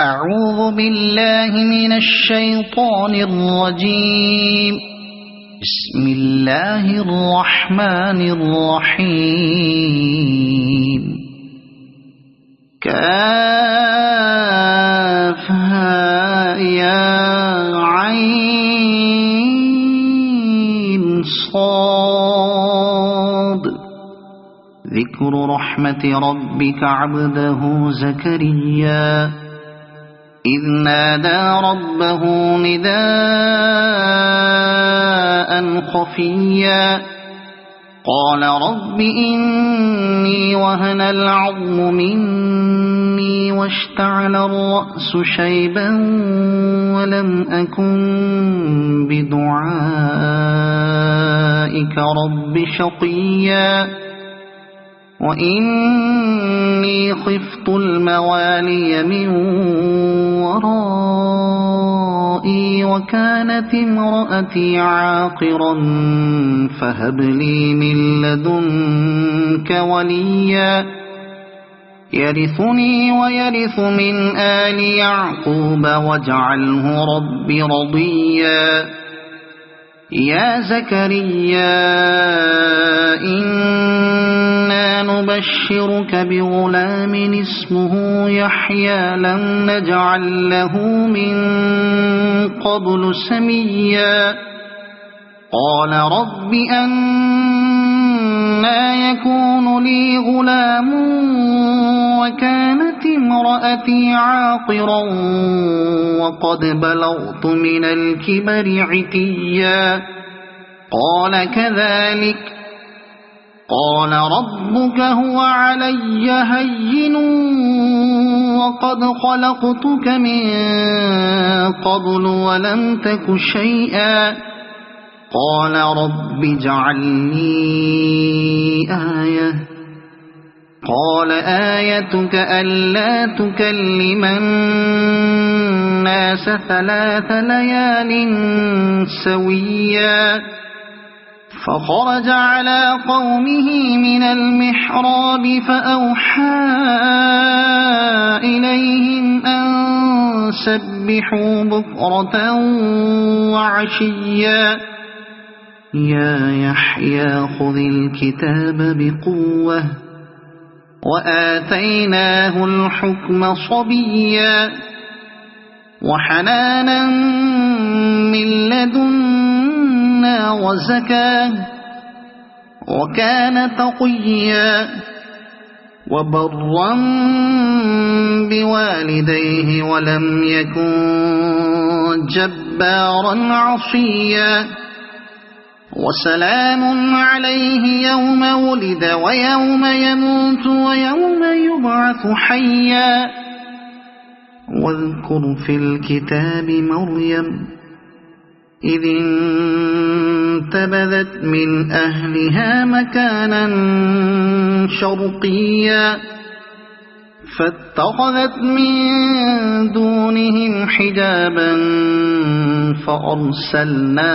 أعوذ بالله من الشيطان الرجيم. بسم الله الرحمن الرحيم. كافها يا عين صاد. ذكر رحمة ربك عبده زكريا إذ نادى ربه نداء خفيا قال رب إني وهن العظم مني واشتعل الرأس شيبا ولم أكن بدعائك رب شقيا وإني خفت الموالي من ورائي وكانت امرأتي عاقرا فهب لي من لدنك وليا يرثني ويرث من آل يعقوب واجعله رب رضيا. يا زكريا إنا نبشرك بغلام اسمه يحيى لم نجعل له من قبل سميا قال رب أنى يكون لي غلام وكانت امرأتي عاقرا وقد بلغت من الكبر عتيا قال كذلك قال ربك هو علي هين وقد خلقتك من قبل ولم تك شيئا قال رب اجعل لي آية قال آيتك ألا تكلم الناس 3 ليال سويا فخرج على قومه من المحراب فأوحى إليهم أن سبحوا بكرة وعشيا يا يحيى خذ الكتاب بقوة وآتيناه الحكم صبيا وحنانا من لدنا وزكاة وكان تقيا وبرا بوالديه ولم يكن جبارا عصيا وسلام عليه يوم ولد ويوم يموت ويوم يبعث حيا واذكر في الكتاب مريم إذ انتبذت من أهلها مكانا شرقيا فاتخذت من دونهم حجابا فأرسلنا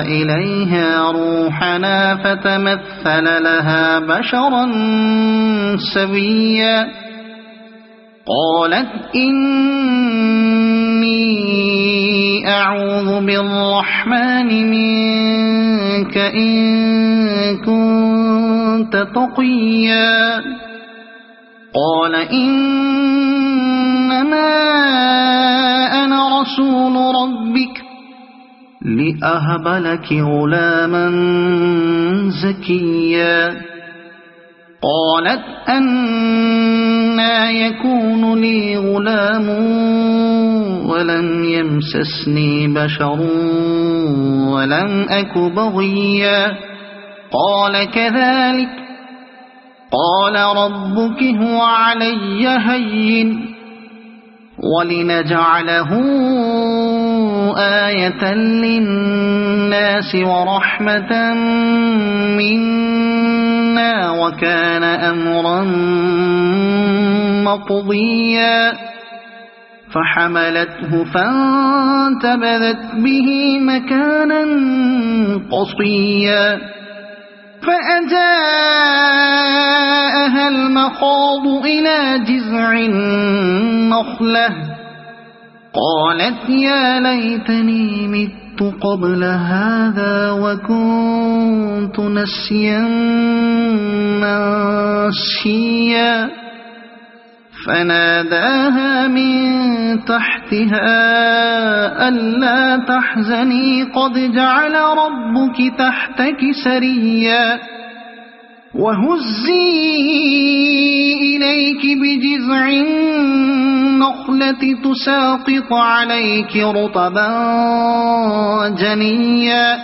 إليها روحنا فتمثل لها بشرا سويا قالت إني أعوذ بالرحمن منك إن كنت تقيا قال إنما أنا رسول ربك لأهب لك غلاما زكيا قالت أنى يكون لي غلام ولم يمسسني بشر ولم أك بغيا قال كذلك قال ربك هو علي هين ولنجعله آية للناس ورحمة منا وكان أمرا مقضيا فحملته فانتبذت به مكانا قصيا فأجاءها المخاض إلى جذع النخلة قالت يا ليتني مت قبل هذا وكنت نسيا منسيا فناداها من تحتها ألا تحزني قد جعل ربك تحتك سريا وهزي إليك بجذع النخلة تساقط عليك رطبا جنيا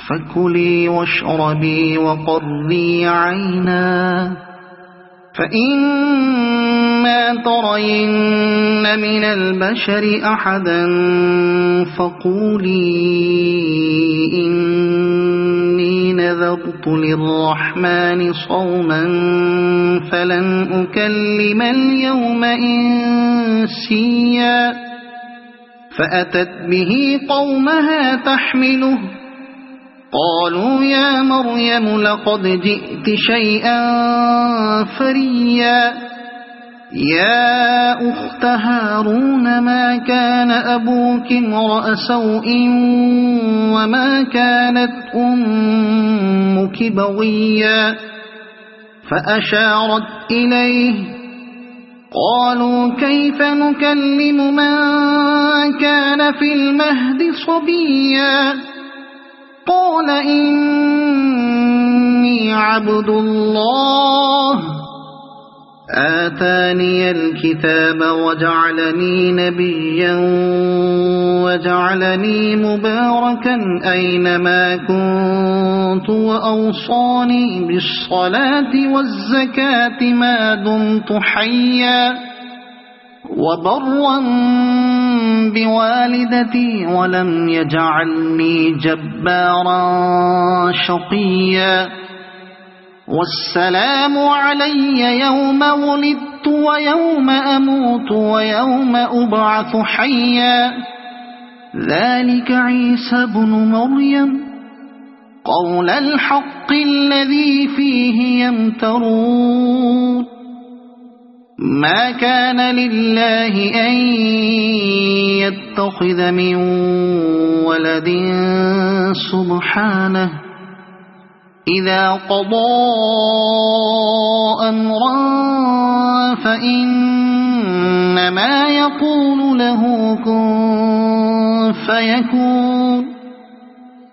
فكلي واشربي وقري عينا فإما ترين من البشر أحدا فقولي إني نذرت للرحمن صوما فلن أكلم اليوم إنسيا فأتت به قومها تحمله قالوا يا مريم لقد جئت شيئا فريا يا أخت هارون ما كان أبوك امرأ سوء وما كانت أمك بغيا فأشارت إليه قالوا كيف نكلم من كان في المهد صبيا قال إني عبد الله آتاني الكتاب وجعلني نبيا وجعلني مباركا أينما كنت وأوصاني بالصلاة والزكاة ما دمت حيا وبرا بوالدتي ولم يجعلني جبارا شقيا والسلام علي يوم ولدت ويوم أموت ويوم أبعث حيا ذلك عيسى بن مريم قول الحق الذي فيه يمترون ما كان لله أن يتخذ من ولد سبحانه إذا قضى أمرا فإنما يقول له كن فيكون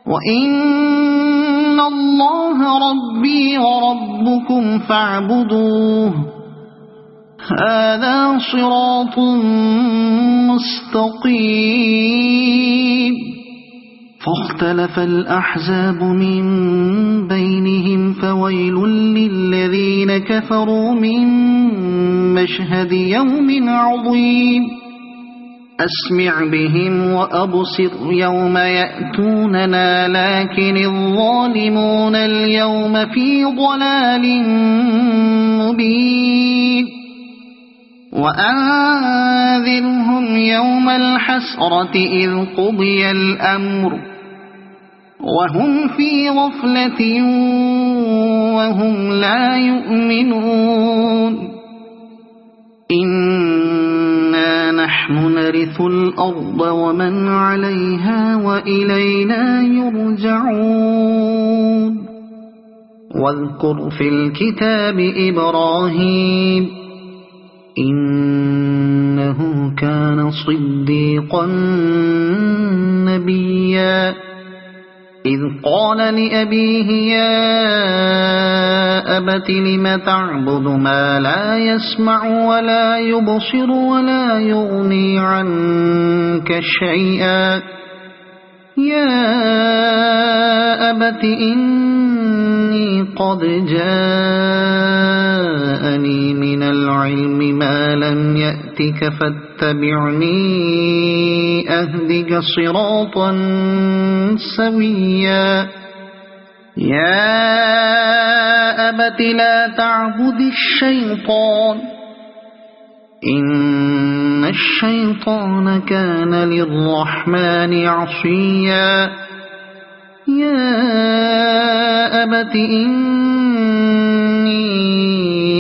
وإن الله ربي وربكم فاعبدوه هذا صراط مستقيم فاختلف الأحزاب من بينهم فويل للذين كفروا من مشهد يوم عظيم أسمع بهم وأبصر يوم يأتوننا لكن الظالمون اليوم في ضلال مبين وأنذرهم يوم الحسرة إذ قضي الأمر وهم في غفلة وهم لا يؤمنون إنا نحن نرث الأرض ومن عليها وإلينا يرجعون واذكر في الكتاب إبراهيم إنه كان صديقا نبيا إذ قال لأبيه يا أبت لم تعبد ما لا يسمع ولا يبصر ولا يغني عنك شيئا يا أبت إني قد جاءني من العلم ما لم يأتك فاتبعني أهدك صراطا سويا يا أبت لا تعبد الشيطان إن الشيطان كان للرحمن عصيا يا أبت إني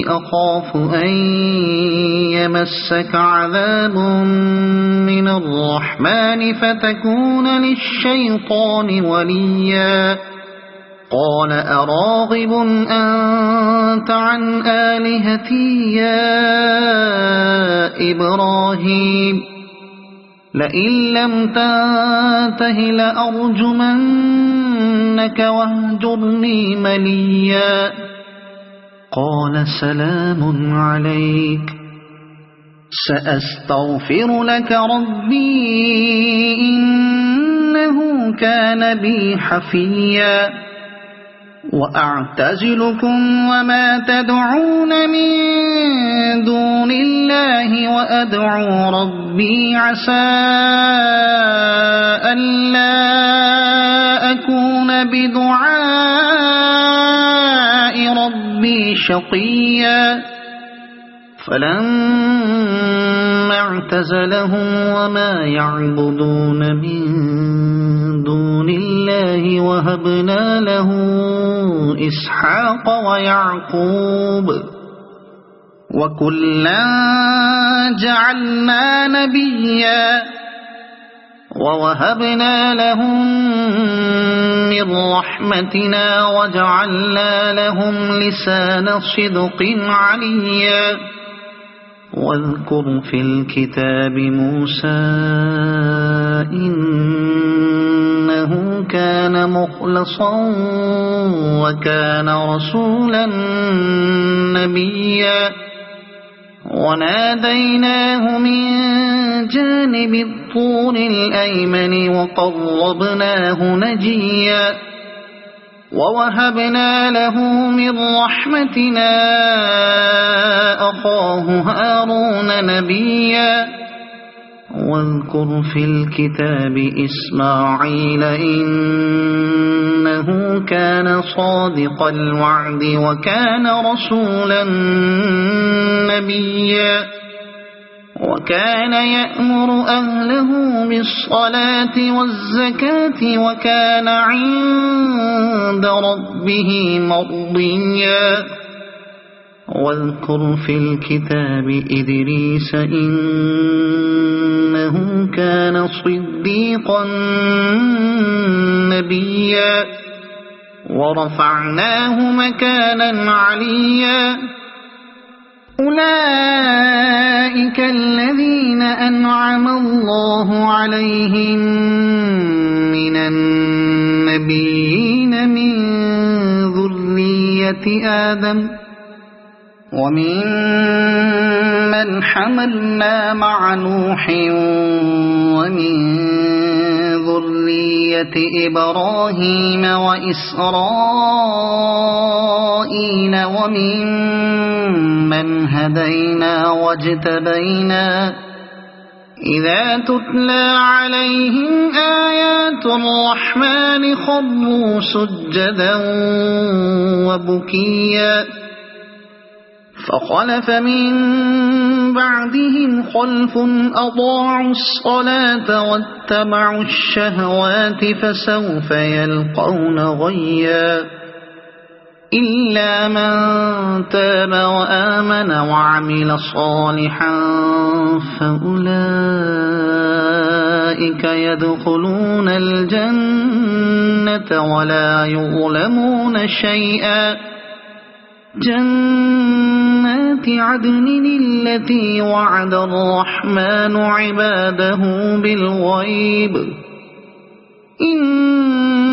أخاف أن يمسك عذاب من الرحمن فتكون للشيطان وليا قال أراغب أنت عن آلهتي يا إبراهيم لئن لم تنته لأرجمنك واهجرني مليا قال سلام عليك سأستغفر لك ربي إنه كان بي حفيا وأعتزلكم وما تدعون من دون الله وأدعو ربي عسى ألا أكون بدعاء ربي شقيا فلما اعتزلهم وما يعبدون من دون الله وهبنا له إسحاق ويعقوب وكلا جعلنا نبيا ووهبنا لهم من رحمتنا وجعلنا لهم لسان صدق عليا واذكر في الكتاب موسى إنه كان مخلصا وكان رسولا نبيا وناديناه من جانب الطور الأيمن وقربناه نجيا ووهبنا له من رحمتنا أخاه هارون نبيا واذكر في الكتاب إسماعيل إنه كان صادق الوعد وكان رسولا نبيا وكان يأمر أهله بالصلاة والزكاة وكان عند ربه مرضيا واذكر في الكتاب إدريس إنه كان صديقا نبيا ورفعناه مكانا عليا أولئك الذين أنعم الله عليهم من النبيين من ذرية آدم ومن من حملنا مع نوح ومن ذرية إبراهيم وإسرائيل ومن من هدينا واجتبينا إذا تتلى عليهم آيات الرحمن خروا سجدا وبكيا فخلف من بعدهم خلف أضاعوا الصلاة واتبعوا الشهوات فسوف يلقون غيا إلا من تاب وآمن وعمل صالحا فأولئك يدخلون الجنة ولا يظلمون شيئا جنات عدن التي وعد الرحمن عباده بالغيب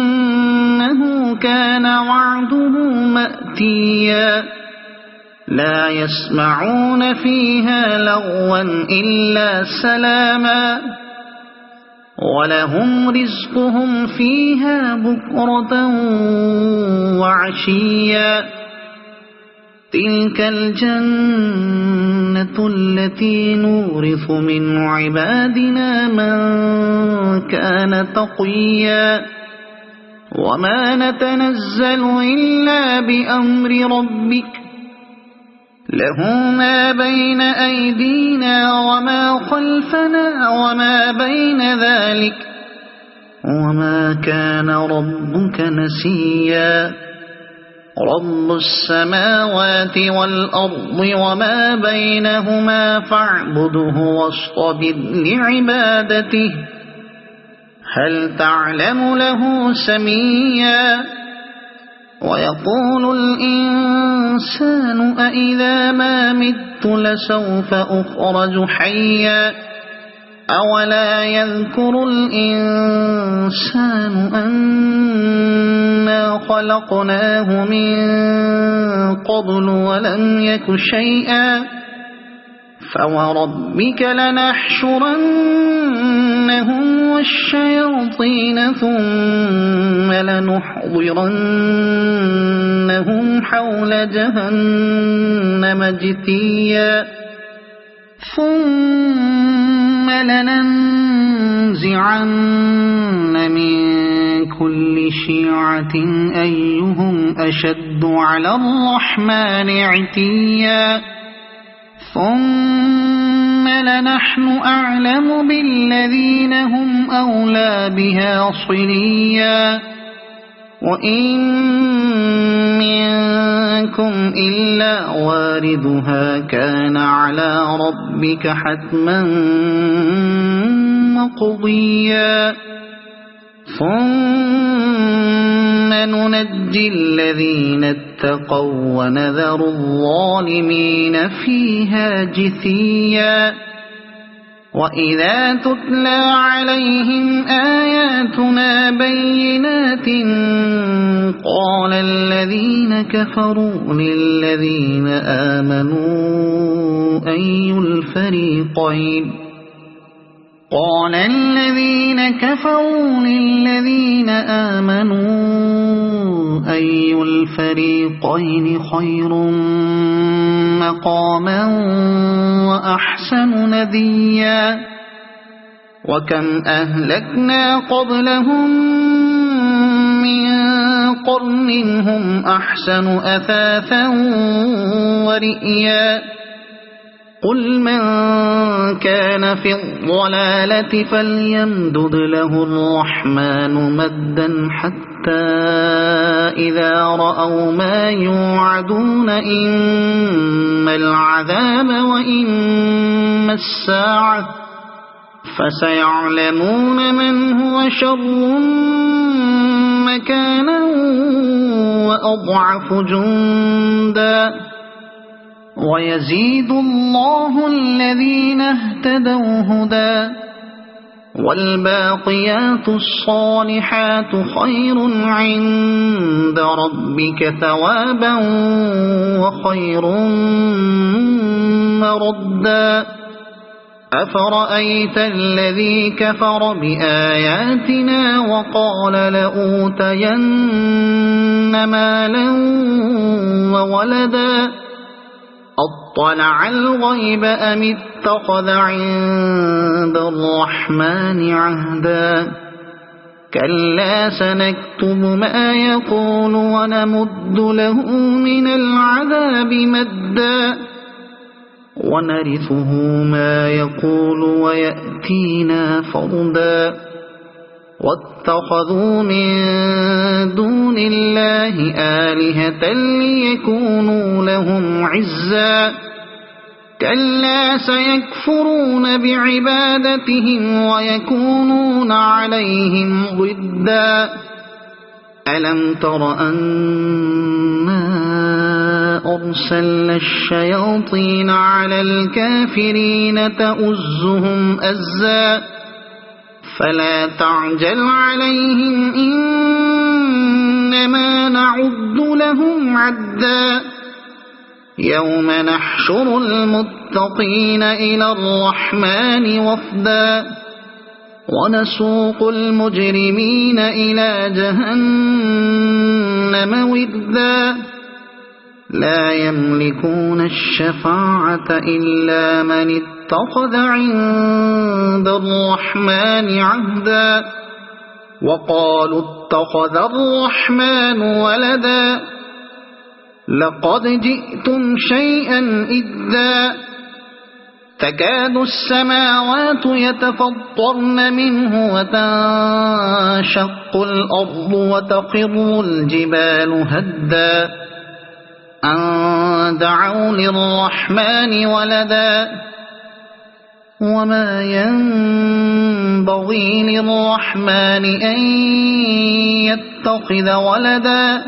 إنه كان وعده مأتيا لا يسمعون فيها لغوا إلا سلاما ولهم رزقهم فيها بكرة وعشيا تلك الجنة التي نورث من عبادنا من كان تقيا وما نتنزل إلا بأمر ربك له ما بين أيدينا وما خلفنا وما بين ذلك وما كان ربك نسيا رب السماوات والأرض وما بينهما فاعبده واصطبر لعبادته هل تعلم له سميا ويقول الإنسان أإذا ما مت لسوف أخرج حيا أولا يذكر الإنسان أنا خلقناه من قبل ولم يك شيئا فوربك لنحشرنهم والشياطين ثم لنحضرنهم حول جهنم جثيا ثم لننزعن من كل شيعة أيهم أشد على الرحمن عتيا ثم لنحن أعلم بالذين هم أولى بها صليا وإن منكم إلا واردها كان على ربك حتما مقضيا ثم ننجي الذين اتقوا ونذر الظالمين فيها جثيا وإذا تتلى عليهم آياتنا بينات قال الذين كفروا للذين آمنوا أي الفريقين خير مقاما وأحسن نديا وكم أهلكنا قبلهم من قرن هم أحسن أثاثا ورئيا قل من كان في الضلالة فليمدد له الرحمن مدا حتى إذا رأوا ما يوعدون إما العذاب وإما الساعة فسيعلمون من هو شر مكانا وأضعف جندا ويزيد الله الذين اهتدوا هدى والباقيات الصالحات خير عند ربك ثوابا وخير مردا أفرأيت الذي كفر بآياتنا وقال لأوتين مالا وولدا أطلع الغيب أم اتخذ عند الرحمن عهدا كلا سنكتب ما يقول ونمد له من العذاب مدا ونرثه ما يقول ويأتينا فردا واتخذوا من دون الله آلهة ليكونوا لهم عزا كلا سيكفرون بعبادتهم ويكونون عليهم ضدا ألم تر أنا أرسلنا الشياطين على الكافرين تؤزهم أزا فلا تعجل عليهم إنما نعد لهم عدا يوم نحشر المتقين إلى الرحمن وفدا ونسوق المجرمين إلى جهنم وردا لا يملكون الشفاعة إلا من اتخذ عند الرحمن عهدا وقالوا اتخذ الرحمن ولدا لقد جئتم شيئا إدا تكاد السماوات يتفطرن منه وتنشق الأرض وتخر الجبال هدا أن دعوا للرحمن ولدا وما ينبغي للرحمن أن يتخذ ولدا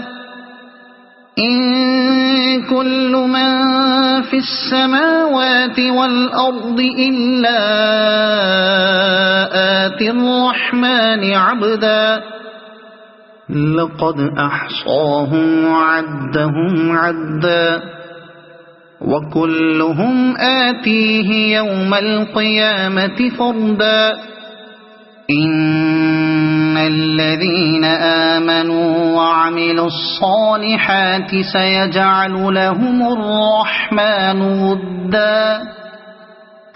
إن كل من في السماوات والأرض إلا آتي الرحمن عبدا لقد أحصاهم وعدهم عدا وكلهم آتيه يوم القيامة فردا إن الذين آمنوا وعملوا الصالحات سيجعل لهم الرحمن ودا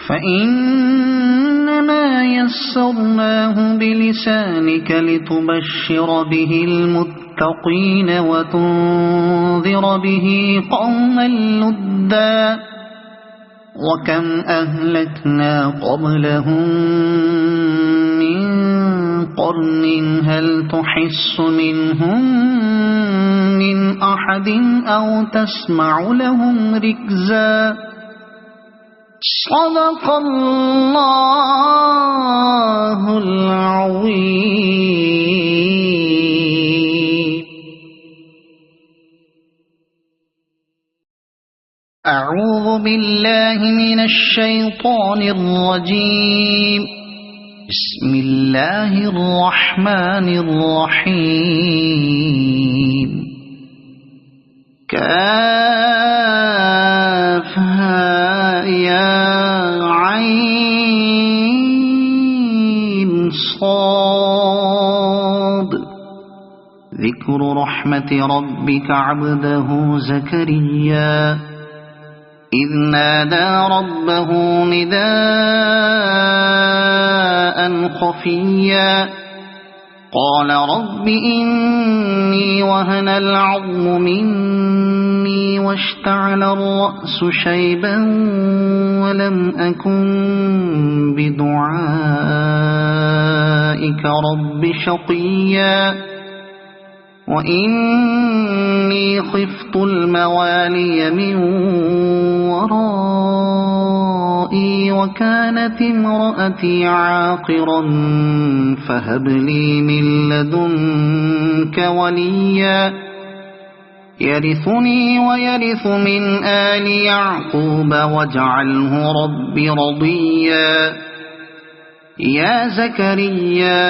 فإنما يسرناه بلسانك لتبشر به المتقين وتنذر به قوما لدا وكم أهلكنا قبلهم من قرن هل تحس منهم من أحد أو تسمع لهم ركزا صدق الله العظيم. أعوذ بالله من الشيطان الرجيم. بسم الله الرحمن الرحيم. كافها يا عين صاد ذكر رحمة ربك عبده زكريا إذ نادى ربه نداء خفيا قال رب إني وهن العظم مني واشتعل الرأس شيبا ولم أكن بدعائك رب شقيا وإني خفت الموالي من ورائي وكانت امرأتي عاقرا فهب لي من لدنك وليا يرثني ويرث من آل يعقوب واجعله رب رضيا يا زكريا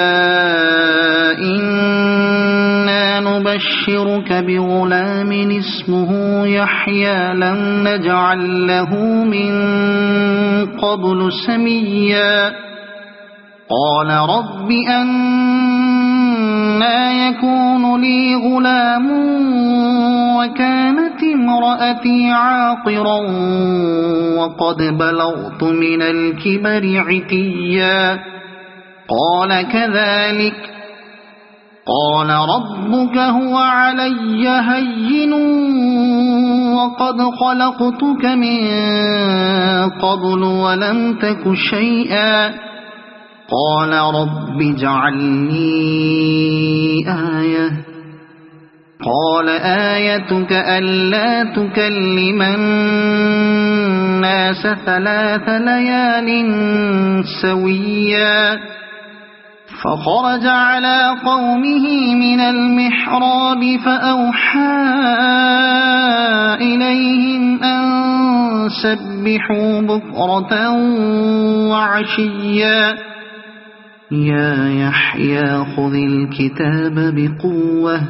إنا نبشرك بغلام اسمه يحيى لم نجعل له من قبل سميا قال رب أنى يكون لي غلام وكانت امرأتي عاقرا وقد بلغت من الكبر عتيا قال كذلك قال ربك هو علي هين وقد خلقتك من قبل ولم تك شيئا قال رب اجعل لي آية قال آيتك ألا تكلم الناس 3 ليال سويا فخرج على قومه من المحراب فأوحى إليهم أن سبحوا بكرة وعشيا يا يحيى خذ الكتاب بقوة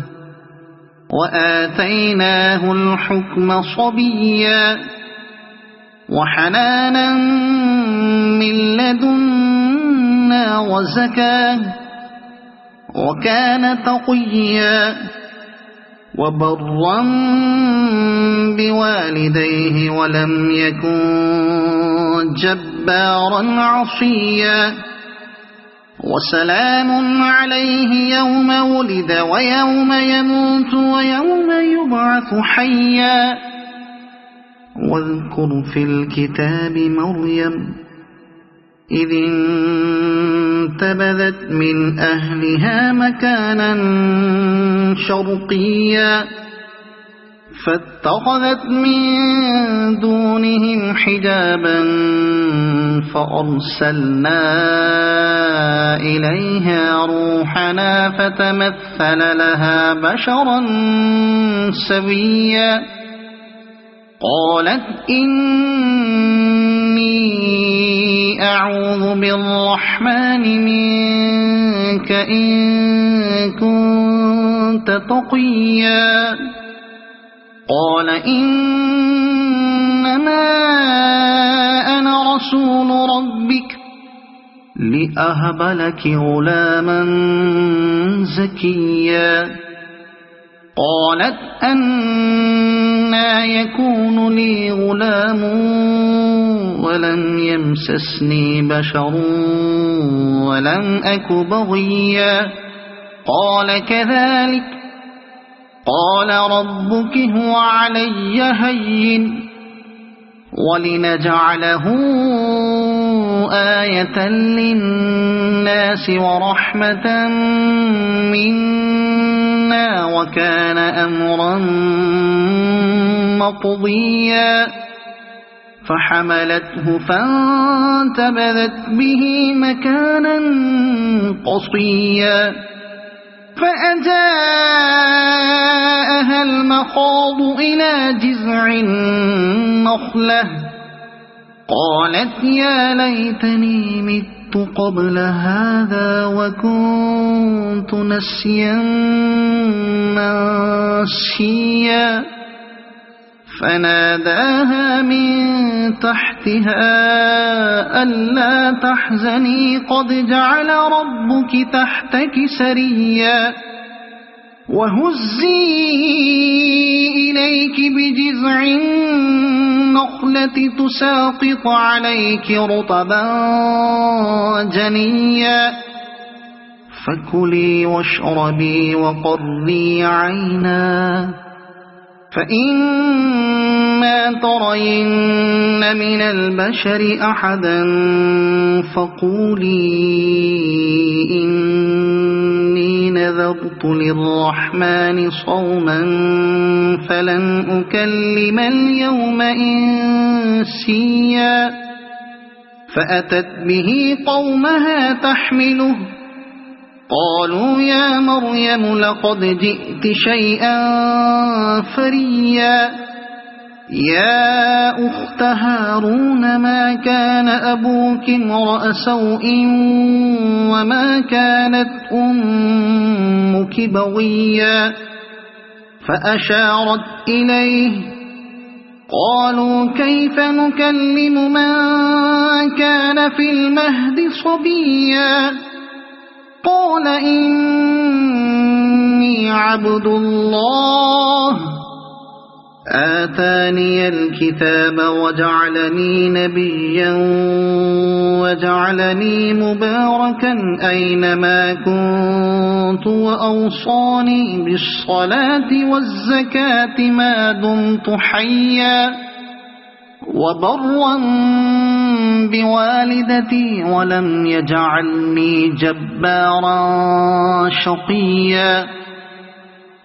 وآتيناه الحكم صبيا وحنانا من لدنا وزكاة وكان تقيا وبرا بوالديه ولم يكن جبارا عصيا وسلام عليه يوم ولد ويوم يموت ويوم يبعث حيا واذكر في الكتاب مريم إذ انتبذت من أهلها مكانا شرقيا فاتخذت من دونهم حجابا فأرسلنا إليها روحنا فتمثل لها بشرا سويا قالت إني أعوذ بالرحمن منك إن كنت تقيا قال إنما أنا رسول ربك لأهب لك غلاما زكيا قالت أنى يكون لي غلام ولم يمسسني بشر ولم أك بغيا قال كذلك قال ربك هو علي هين ولنجعله آية للناس ورحمة منا وكان أمرا مقضيا فحملته فانتبذت به مكانا قصيا فأجاءها المخاض إلى جذع النخلة قالت يا ليتني مت قبل هذا وكنت نسيا منسيا فناداها من تحتها ألا تحزني قد جعل ربك تحتك سريا وهزي إليك بجذع النخلة تساقط عليك رطبا جنيا فكلي واشربي وقري عينا فإما ترين من البشر أحدا فقولي إني نذرت للرحمن صوما فلن أكلم اليوم إنسيا فأتت به قومها تحمله قالوا يا مريم لقد جئت شيئا فريا يا أخت هارون ما كان أبوك امرأ سوء وما كانت أمك بغيا فأشارت إليه قالوا كيف نكلم من كان في المهد صبيا قال إني عبد الله آتاني الكتاب وجعلني نبيا وجعلني مباركا أينما كنت وأوصاني بالصلاة والزكاة ما دمت حيا وبرا بوالدتي ولم يجعلني جبارا شقيا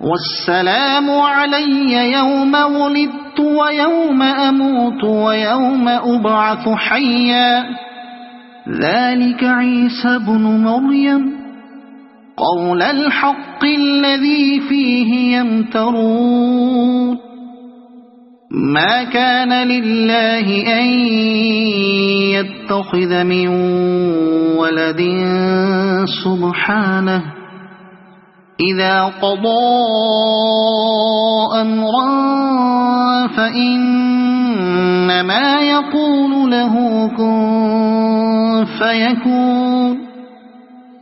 والسلام علي يوم ولدت ويوم أموت ويوم أبعث حيا ذلك عيسى بن مريم قول الحق الذي فيه يمترون ما كان لله أن يتخذ من ولد سبحانه إذا قضى أمرا فإنما يقول له كن فيكون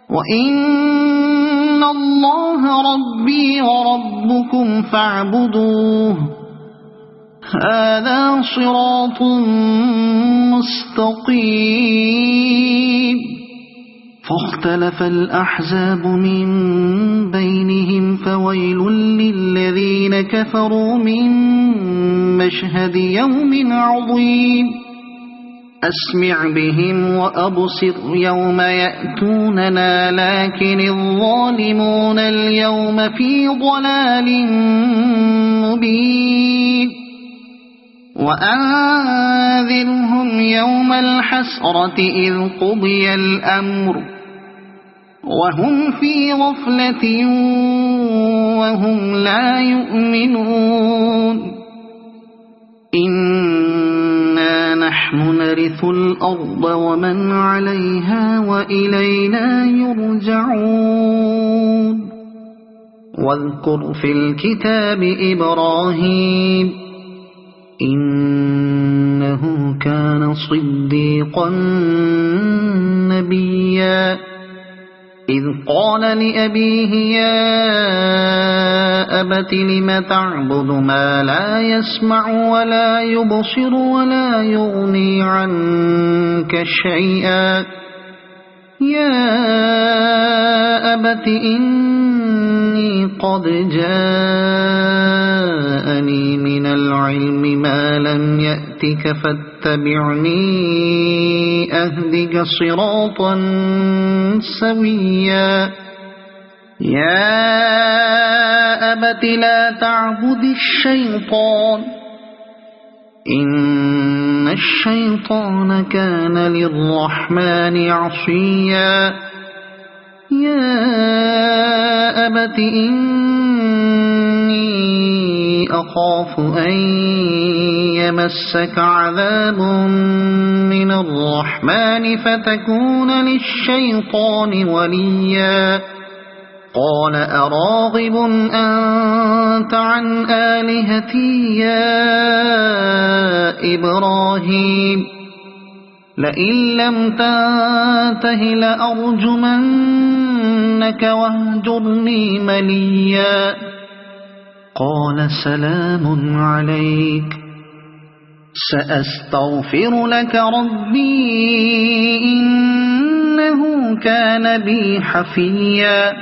وإن الله ربي وربكم فاعبدوه هذا صراط مستقيم فاختلف الأحزاب من بينهم فويل للذين كفروا من مشهد يوم عظيم أسمع بهم وأبصر يوم يأتوننا لكن الظالمون اليوم في ضلال مبين وأنذرهم يوم الحسرة إذ قضي الأمر وهم في غفلة وهم لا يؤمنون إنا نحن نرث الأرض ومن عليها وإلينا يرجعون واذكر في الكتاب إبراهيم إنه كان صديقا نبيا إذ قال لأبيه يا أبت لم تعبد ما لا يسمع ولا يبصر ولا يغني عنك شيئا يا أبت إني قد جاءني من العلم ما لم يأتك فاتبعني أهدك صراطا سويا يا أبت لا تعبد الشيطان إن الشيطان كان للرحمن عصيا يا أبت إني أخاف أن يمسك عذاب من الرحمن فتكون للشيطان وليا قال أراغب أنت عن آلهتي يا إبراهيم لئن لم تنته لأرجمنك واهجرني مليا قال سلام عليك سأستغفر لك ربي إنه كان بي حفيا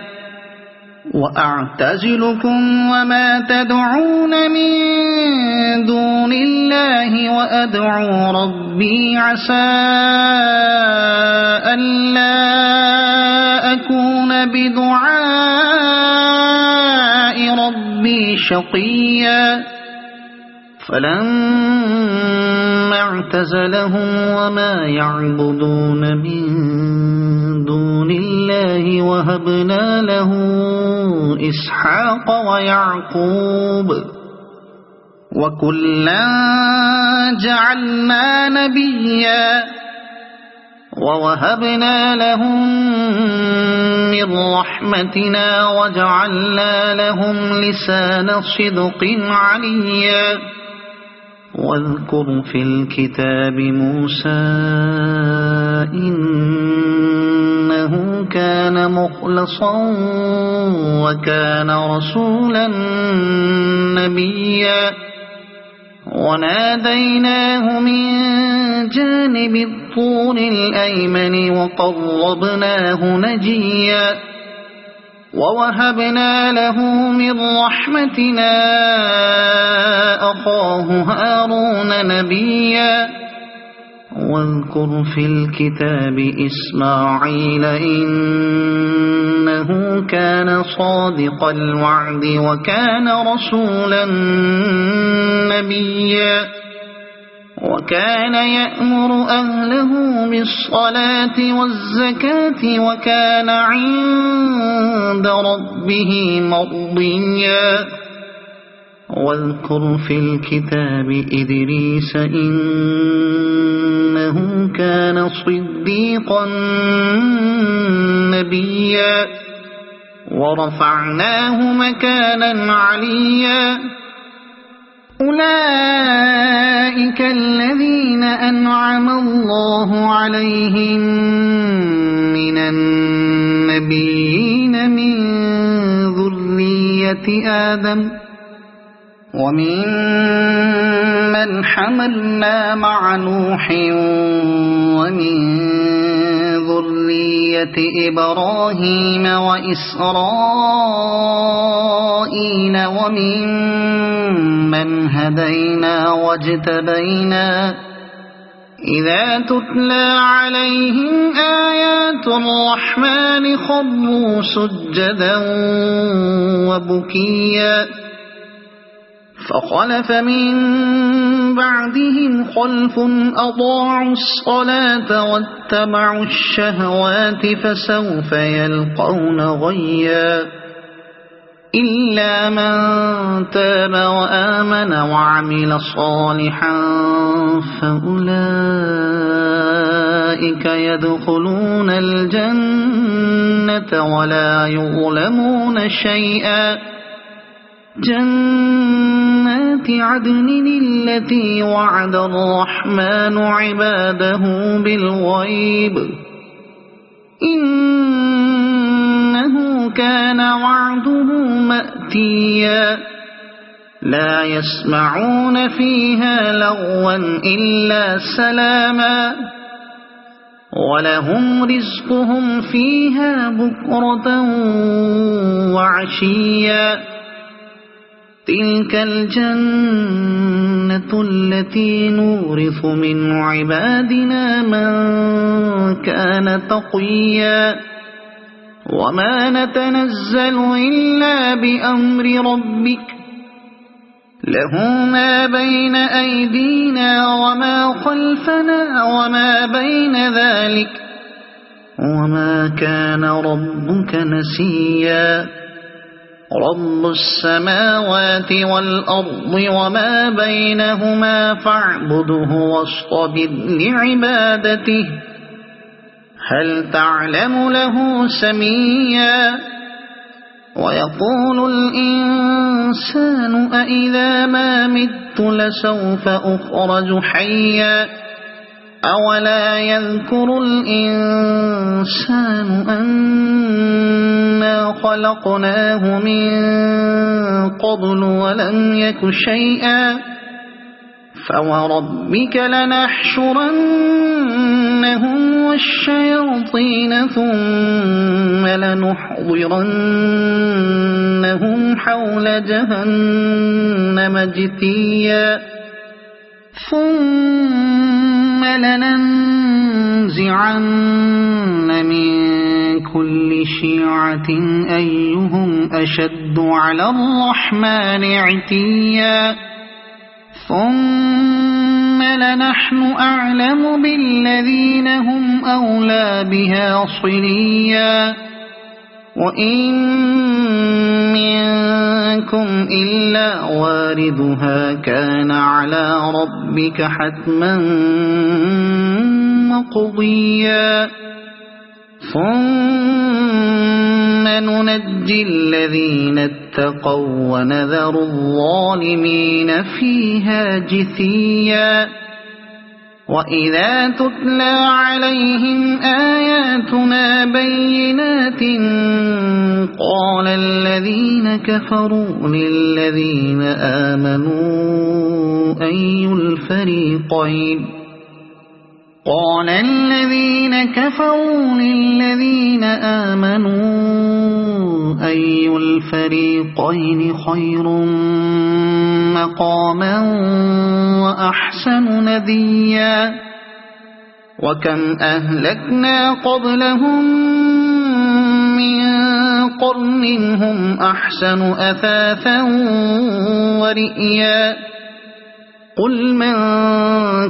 وأعتزلكم وما تدعون من دون الله وأدعو ربي عسى ألا أكون بدعاء ربي شقيا فلما اعتزلهم وما يعبدون من دون الله وهبنا له إسحاق ويعقوب وكلا جعلنا نبيا ووهبنا لهم من رحمتنا وجعلنا لهم لسان صدق عليا واذكر في الكتاب موسى إنه كان مخلصا وكان رسولا نبيا وناديناه من جانب الطور الأيمن وقربناه نجيا ووهبنا له من رحمتنا أخاه هارون نبيا واذكر في الكتاب إسماعيل إنه كان صادق الوعد وكان رسولا نبيا وكان يأمر أهله بالصلاة والزكاة وكان عند ربه مرضيا واذكر في الكتاب إدريس إنه كان صديقا نبيا ورفعناه مكانا عليا أولئك الذين أنعم الله عليهم من النبيين من ذرية آدم ومن من حملنا مع نوح ومن ذرية إبراهيم وإسرائيل ومن من هدينا واجتبينا إذا تتلى عليهم آيات الرحمن خروا سجدا وبكيا فخلف من بعدهم خلف أضاعوا الصلاة واتبعوا الشهوات فسوف يلقون غيا إلا من تاب وآمن وعمل صالحا فأولئك يدخلون الجنة ولا يظلمون شيئا جنات عدن التي وعد الرحمن عباده بالغيب إنه كان وعده مأتيا لا يسمعون فيها لغوا إلا سلاما ولهم رزقهم فيها بكرة وعشيا تلك الجنة التي نورث من عبادنا من كان تقيا وما نتنزل إلا بأمر ربك له ما بين أيدينا وما خلفنا وما بين ذلك وما كان ربك نسيا رب السماوات والأرض وما بينهما فاعبده واصطبر لعبادته هل تعلم له سميا ويقول الإنسان أإذا ما مت لسوف أخرج حيا أولا يذكر الإنسان أنا خلقناه من قبل ولم يك شيئا فوربك لنحشرنهم والشياطين ثم لنحضرنهم حول جهنم جثيا ثم لننزعن من كل شيعة أيهم أشد على الرحمن عتيا ثم لنحن أعلم بالذين هم أولى بها صليا وإن منكم إلا واردها كان على ربك حتما مقضيا ثم ننجي الذين اتقوا ونذر الظالمين فيها جثيا وإذا تتلى عليهم آياتنا بينات قال الذين كفروا للذين آمنوا أي الفريقين قال الذين كفروا للذين آمنوا أي الفريقين خير مقاما وأحسن نديا وكم أهلكنا قبلهم من قرن هم أحسن أثاثا ورئيا قل من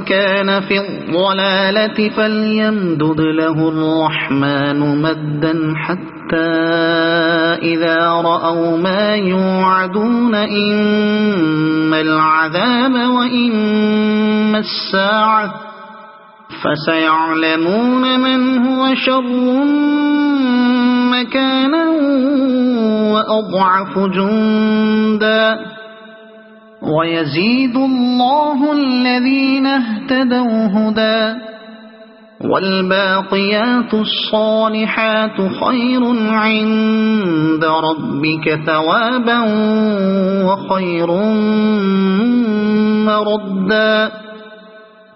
كان في الضلالة فليمدد له الرحمن مدا حتى إذا رأوا ما يوعدون إما العذاب وإما الساعة فسيعلمون من هو شر مكانا وأضعف جندا ويزيد الله الذين اهتدوا هدى والباقيات الصالحات خير عند ربك ثوابا وخير مردا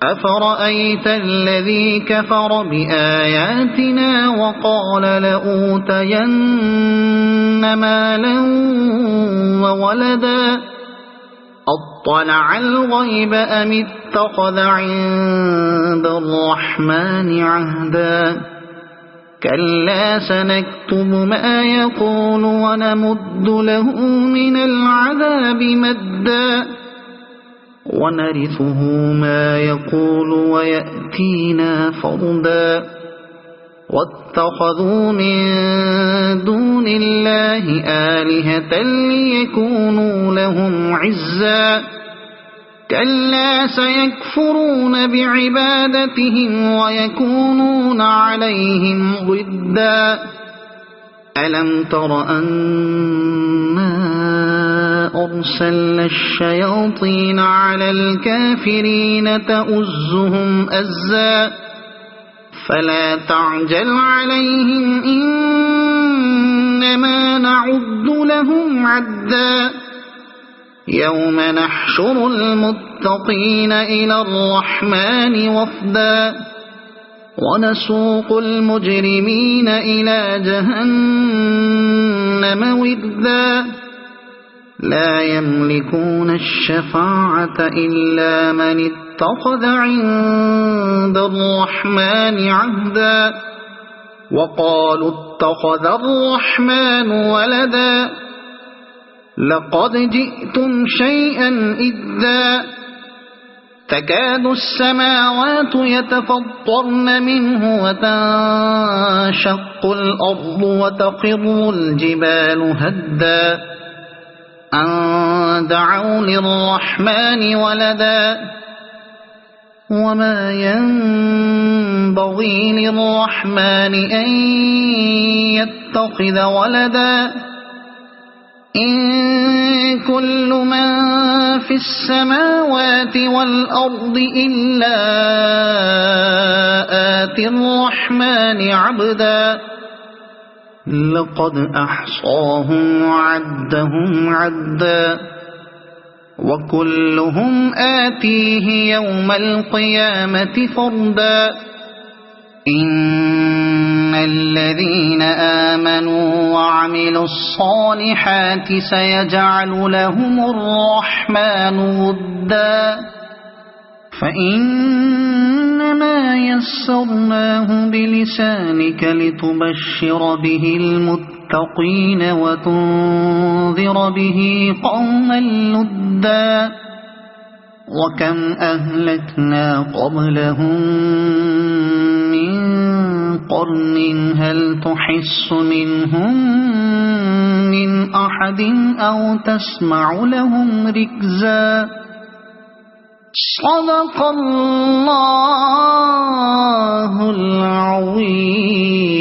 أفرأيت الذي كفر بآياتنا وقال لأوتين مالا وولدا أطلع الغيب أم اتخذ عند الرحمن عهدا كلا سنكتب ما يقول ونمد له من العذاب مدا ونرثه ما يقول ويأتينا فردا واتخذوا من دون الله آلهة ليكونوا لهم عزا كلا سيكفرون بعبادتهم ويكونون عليهم ضدا ألم تر أنا أرسلنا الشياطين على الكافرين تؤزهم أزا فلا تعجل عليهم إنما نعد لهم عدا يوم نحشر المتقين إلى الرحمن وفدا ونسوق المجرمين إلى جهنم وردا لا يملكون الشفاعة إلا من اتخذ عند الرحمن عهدا وقالوا اتخذ الرحمن ولدا لقد جئتم شيئا إدا تكاد السماوات يتفطرن منه وتنشق الأرض وتخر الجبال هدا أن دعوا للرحمن ولدا وما ينبغي للرحمن أن يتخذ ولدا إن كل من في السماوات والأرض إلا آتي الرحمن عبدا لقد أحصاهم وعدهم عدا وكلهم آتيه يوم القيامة فردا إن الذين آمنوا وعملوا الصالحات سيجعل لهم الرحمن ودا فإنما يسرناه بلسانك لتبشر به المتقين وتنذر به قوما لدا وكم أهلكنا قبلهم من قرن هل تحس منهم من أحد أو تسمع لهم ركزا صدق الله العظيم.